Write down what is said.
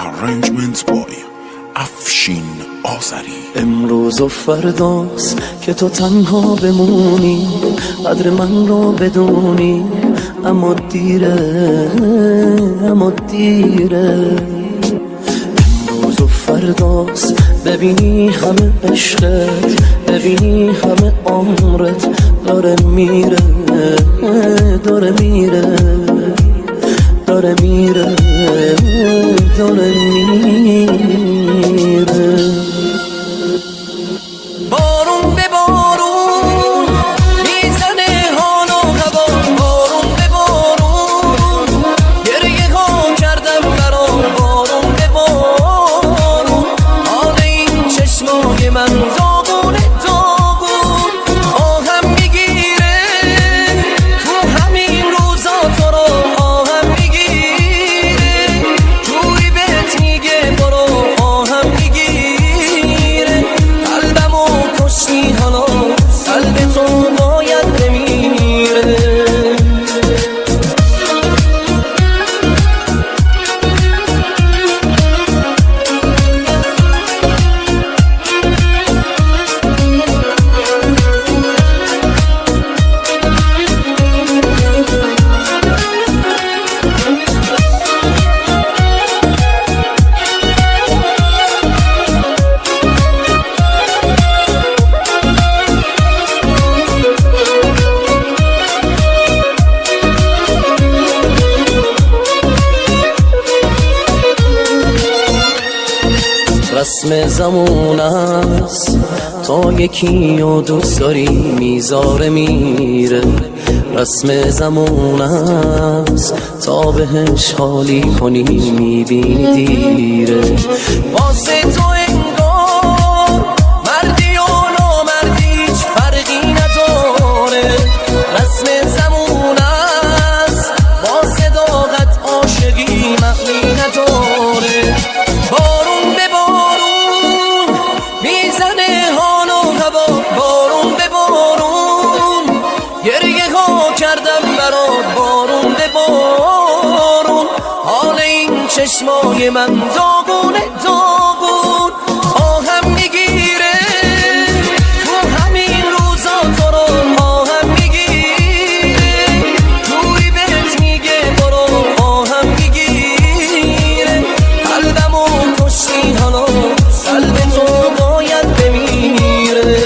Arrangements by افشین آذری. امروز و فرداست که تو تنها بمونی، قدر من رو بدونی، اما دیره، اما دیره. امروز و فرداست ببینی همه عشقت، ببینی همه عمرت داره میره، داره میره، داره میره، داره میره. بارون به بارون میزنه حال و هوا، بارون به بارون گریه ها کردم برام، بارون به بارون حال این چشمای من داغونه داغون، آهم میگیره تو همین روزا تو رو، آهم میگیره جوری بهت میگه برو، آهم میگیره قلبمو کشتی حالا، قلب تو باید بمیره. رسم زمون است تا یکی و دوست داری میذاره میره، رسم زمون است تا بهش حالی کنی میبینی دیره. واسه تو انگار مردی و نامردی هیچ فرقی نداره، رسم زمون است با صداقت عاشقی معنی نداره. بارون به بارون میزنه حال و هوا، بارون به بارون گریه ها کردم برات، بارون به بارون حال این چشمای من داغونه داغون.